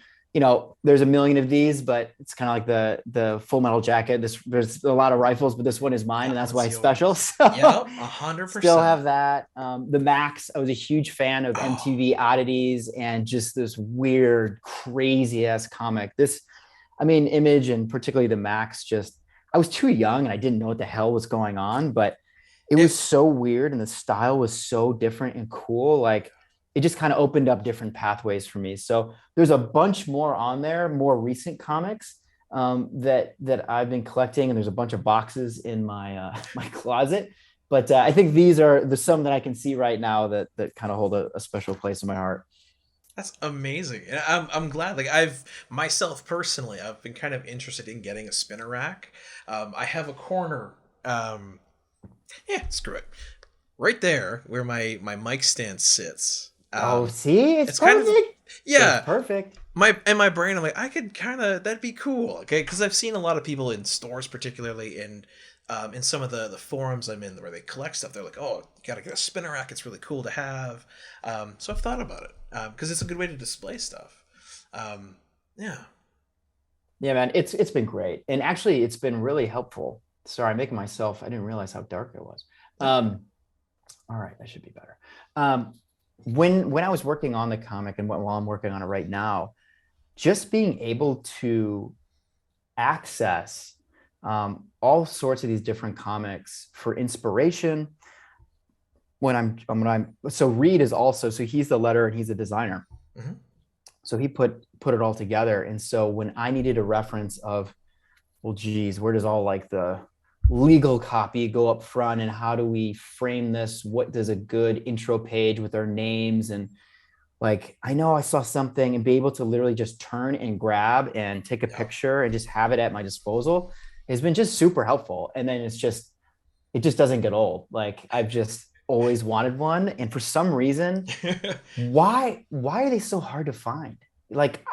there's a million of these, but it's kind of like the Full Metal Jacket. There's a lot of rifles, but this one is mine, and that's why it's special. So 100%. Still have that. The Max, I was a huge fan of MTV Oddities and just this weird, crazy ass comic. Image and particularly the Max, I was too young and I didn't know what the hell was going on, but it was so weird and the style was so different and cool. Like it just kind of opened up different pathways for me. So there's a bunch more on there, more recent comics that I've been collecting, and there's a bunch of boxes in my my closet. But I think these are some that I can see right now that kind of hold a special place in my heart. That's amazing. And I'm glad. Like I've been kind of interested in getting a spinner rack. I have a corner. Screw it. Right there where my mic stand sits. See, it's perfect. Kind of, it's perfect. In my brain, I'm like, I could that'd be cool. Okay, because I've seen a lot of people in stores, particularly in some of the forums I'm in where they collect stuff. They're like, oh, you gotta get a spinner rack. It's really cool to have. So I've thought about it because it's a good way to display stuff. Yeah, man, it's been great, and actually, it's been really helpful. Sorry, I'm making myself. I didn't realize how dark it was. All right, that should be better. When I was working on the comic and while I'm working on it right now, just being able to access all sorts of these different comics for inspiration, so Reed is also, so he's the letterer and he's a designer. Mm-hmm. So he put it all together. And so when I needed a reference of, well, geez, where does all like the legal copy go up front, and how do we frame this? What does a good intro page with our names? And like, I know I saw something, and be able to literally just turn and grab and take a picture and just have it at my disposal has been just super helpful. And then it just doesn't get old. Like, I've just always wanted one. And for some reason, why are they so hard to find? Like,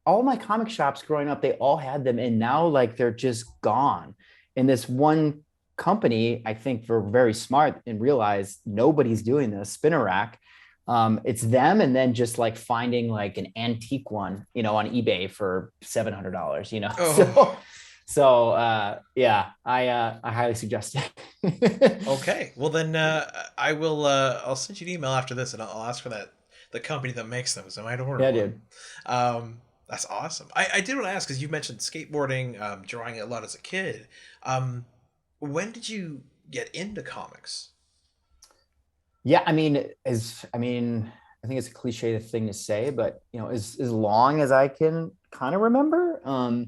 all my comic shops growing up, they all had them, and now like they're just gone. And this one company, I think, were very smart and realized nobody's doing this, Spinner Rack. It's them, and then just like finding like an antique one, on eBay for $700, Oh. So yeah, I highly suggest it. Okay, well then I will. I'll send you an email after this, and I'll ask for the company that makes them, so I might order. Yeah, one. Dude. That's awesome. I did want to ask, because you mentioned skateboarding, drawing a lot as a kid. When did you get into comics? Yeah, I mean, I think it's a cliche thing to say, but as long as I can kind of remember.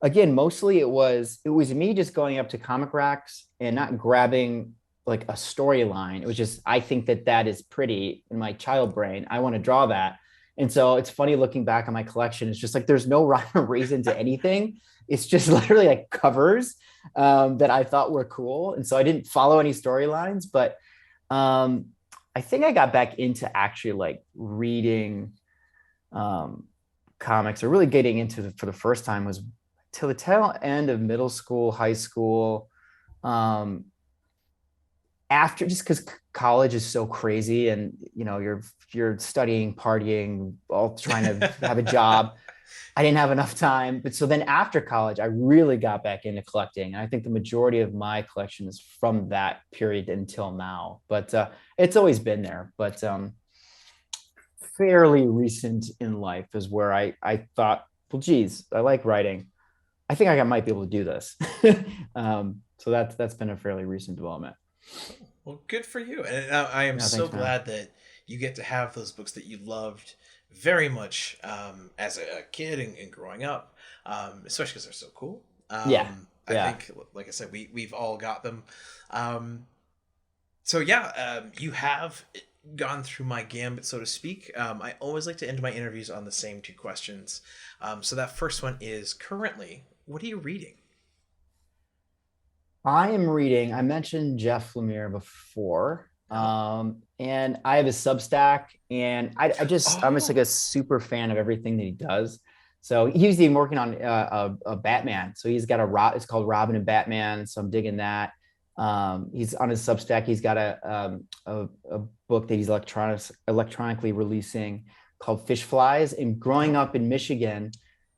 Again, mostly it was me just going up to comic racks and not grabbing like a storyline. It was just, I think that is pretty in my child brain. I want to draw that. And so it's funny looking back on my collection. It's just like, there's no rhyme or reason to anything. It's just literally like covers that I thought were cool. And so I didn't follow any storylines, but I think I got back into actually like reading comics, or really getting into for the first time was till the tail end of middle school, high school. After, just because college is so crazy, and you're studying, partying, all trying to have a job. I didn't have enough time. But so then after college, I really got back into collecting. And I think the majority of my collection is from that period until now. But it's always been there. But fairly recent in life is where I thought, well, geez, I like writing. I think I might be able to do this. So that's been a fairly recent development. Well, good for you. And I am so glad that you get to have those books that you loved very much as a kid and growing up, especially because they're so cool. I think, like I said, we've all got them. So yeah, you have gone through my gambit, so to speak. I always like to end my interviews on the same two questions. So that first one is, currently, what are you reading? I am reading, I mentioned Jeff Lemire before, and I have a Substack, and I'm just like a super fan of everything that he does. So he's even working on a Batman. So he's got it's called Robin and Batman. So I'm digging that. He's on his Substack. He's got a book that he's electronically releasing called Fish Flies. And growing up in Michigan,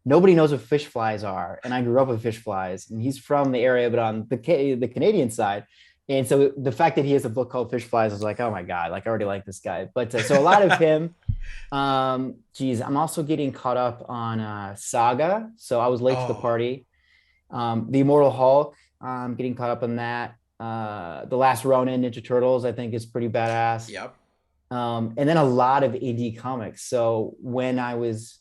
nobody knows what fish flies are. And I grew up with fish flies, and he's from the area, but on the Canadian side. And so the fact that he has a book called Fish Flies, I was like, oh my God, like I already like this guy. But so a lot of him, I'm also getting caught up on Saga. So I was late to the party. The Immortal Hulk, getting caught up on that. The Last Ronin, Ninja Turtles, I think is pretty badass. Yep. And then a lot of indie comics. So when I was,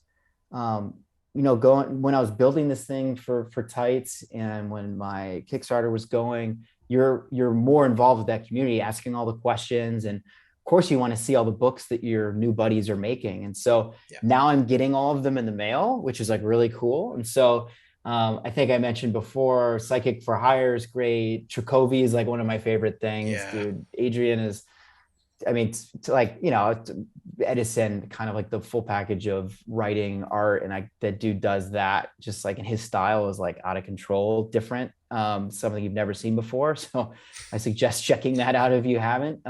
when I was building this thing for Tights, and when my Kickstarter was going, you're more involved with that community, asking all the questions. And of course you want to see all the books that your new buddies are making. And so now I'm getting all of them in the mail, which is like really cool. And so I think I mentioned before, Psychic for Hire is great. Trakovi is like one of my favorite things, dude. Adrian is, it's like, Edison, kind of like the full package of writing, art, and that dude does that just like, in his style is like out of control, different, something you've never seen before. So I suggest checking that out if you haven't.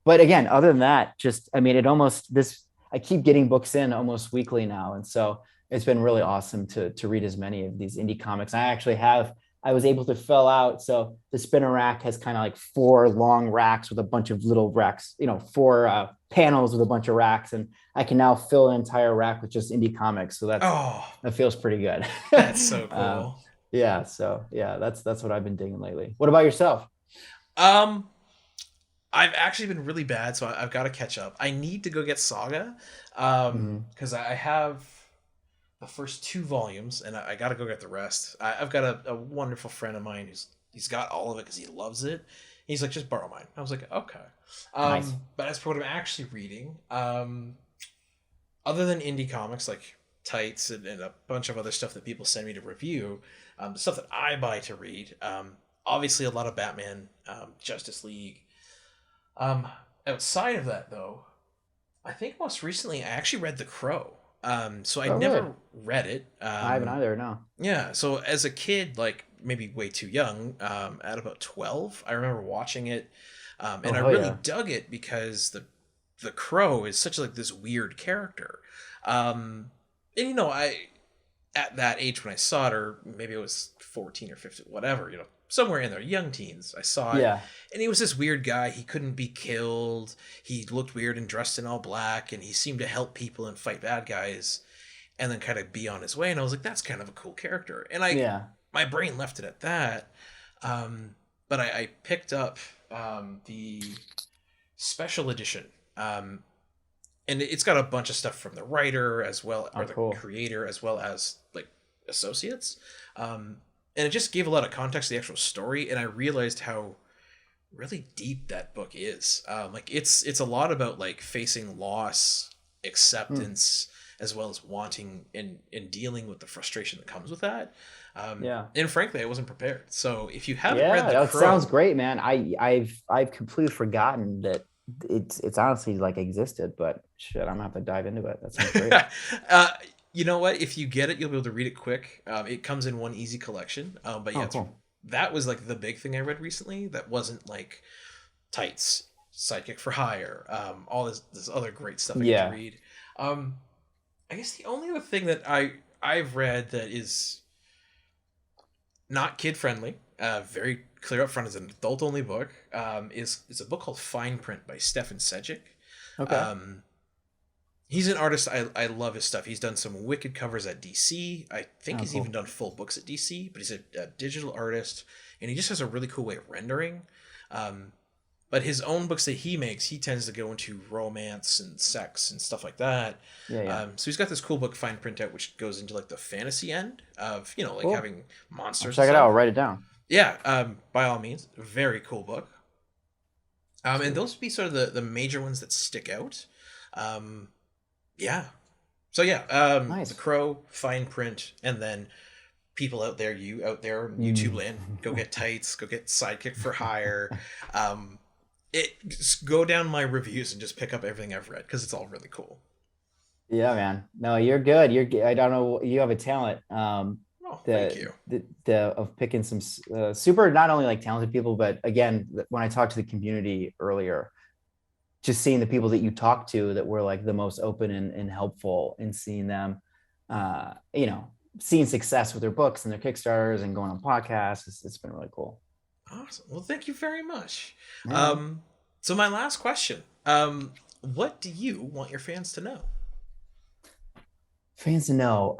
But again, other than that, I keep getting books in almost weekly now. And so it's been really awesome to read as many of these indie comics. I was able to fill out. So the Spinner Rack has kind of like 4 long racks with a bunch of little racks, 4 panels with a bunch of racks. And I can now fill an entire rack with just indie comics. So that feels pretty good. That's so cool. So that's what I've been digging lately. What about yourself? I've actually been really bad, so I've got to catch up. I need to go get Saga, because I have the first 2 volumes, and I got to go get the rest. I've got a wonderful friend of mine he's got all of it because he loves it. He's like, just borrow mine. I was like, okay. Nice. But as for what I'm actually reading, other than indie comics like Tights and a bunch of other stuff that people send me to review, the stuff that I buy to read, obviously a lot of Batman, Justice League. Outside of that, though, I think most recently I actually read The Crow. So I never read it. I haven't either, no. Yeah, so as a kid, like maybe way too young, at about 12, I remember watching it, and I really dug it because the Crow is such like this weird character. And you know, I at that age when I saw it, or maybe it was 14 or 15, whatever, you know, somewhere in there, young teens, I saw it. And he was this weird guy. He couldn't be killed. He looked weird and dressed in all black, and he seemed to help people and fight bad guys and then kind of be on his way. And I was like, that's kind of a cool character. And my brain left it at that. But I picked up the special edition. And it's got a bunch of stuff from the writer as well, or the creator, as well as like associates. And it just gave a lot of context to the actual story. And I realized how really deep that book is. Like it's a lot about like facing loss, acceptance, as well as wanting and dealing with the frustration that comes with that. And frankly, I wasn't prepared. So if you haven't read The Crow, sounds great, man. I've completely forgotten that it's honestly like existed, but shit, I'm gonna have to dive into it. That sounds great. You know what? If you get it, you'll be able to read it quick. It comes in one easy collection. But yeah, that was like the big thing I read recently. That wasn't like Tights, Sidekick for Hire, all this other great stuff I get to read. I guess the only other thing that I've read that is not kid friendly, very clear up front, is an adult only book, is a book called Fine Print by Stefan Sejic. He's an artist. I love his stuff. He's done some wicked covers at DC. I think he's even done full books at DC, but he's a digital artist, and he just has a really cool way of rendering. But his own books that he makes, he tends to go into romance and sex and stuff like that. So he's got this cool book, Fine Print out, which goes into like the fantasy end of, you know, like having monsters. Check it out. I'll write it down. Yeah, by all means. Very cool book. And those would be sort of the major ones that stick out. So nice. The Crow, Fine Print, and then people out there, you out there in YouTube land, go get Tights, go get Sidekick for Hire. Just go down my reviews and just pick up everything I've read because it's all really cool. Yeah, man. No, you're good. I don't know. You have a talent. Thank you. Of picking some super, not only like talented people, but again, when I talked to the community earlier, just seeing the people that you talk to that were like the most open and helpful, and seeing them, you know, seeing success with their books and their Kickstarters and going on podcasts. It's been really cool. Awesome. Well, thank you very much. So my last question, what do you want your fans to know? Fans to know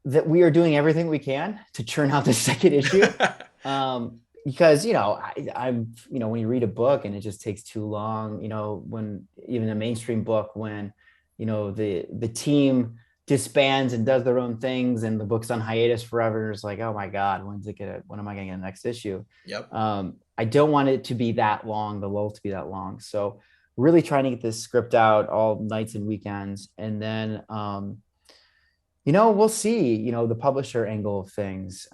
that we are doing everything we can to churn out the second issue. Because, you know, I'm, you know, when you read a book and it just takes too long, you know, when even a mainstream book, when, you know, the team disbands and does their own things and the book's on hiatus forever, and it's like, oh my God, when am I going to get the next issue? I don't want it to be that long, the lull to be that long. So really trying to get this script out all nights and weekends. And then, you know, we'll see, you know, the publisher angle of things.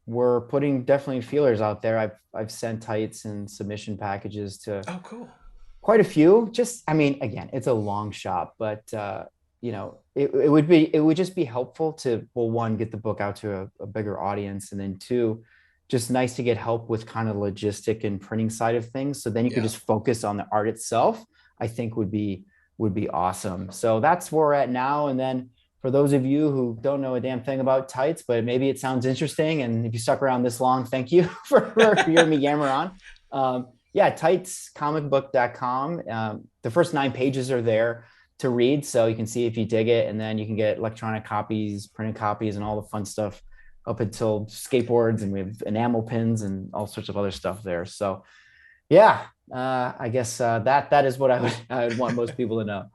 We're putting definitely feelers out there. I've sent Tights and submission packages to quite a few. Just, I mean, again, it's a long shot, but you know, it would just be helpful to, well, one, get the book out to a bigger audience, and then two, just nice to get help with kind of logistic and printing side of things. So then you could just focus on the art itself, I think would be awesome. So that's where we're at now. And then for those of you who don't know a damn thing about Tights, but maybe it sounds interesting, and if you stuck around this long, thank you for hearing me yammer on. Tights, comicbook.com. The first 9 pages are there to read, so you can see if you dig it, and then you can get electronic copies, printed copies, and all the fun stuff up until skateboards, and we have enamel pins and all sorts of other stuff there. So yeah, I guess that is what I would want most people to know.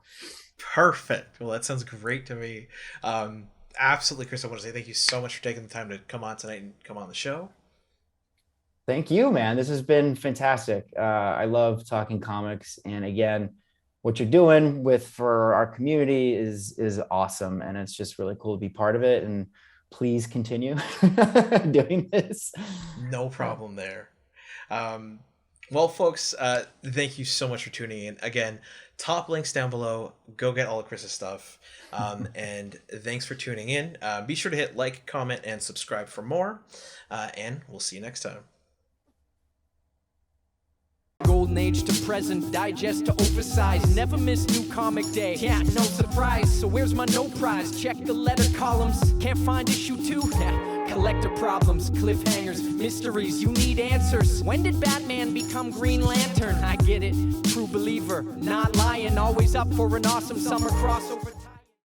Perfect. Well, that sounds great to me. Absolutely, Chris, I want to say thank you so much for taking the time to come on tonight and come on the show. Thank you, man. This has been fantastic. I love talking comics. And again, what you're doing for our community is awesome. And it's just really cool to be part of it. And please continue doing this. No problem there. Well, folks, thank you so much for tuning in. Again, top links down below. Go get all of Chris's stuff. And thanks for tuning in. Be sure to hit like, comment, and subscribe for more. And we'll see you next time. Golden age to present, digest to oversize. Never miss new comic day. Yeah, no surprise. So where's my no prize? Check the letter columns. Can't find issue 2? Collector problems, cliffhangers, mysteries. You need answers. When did Batman become Green Lantern? I get it. True believer, not lying. Always up for an awesome summer crossover.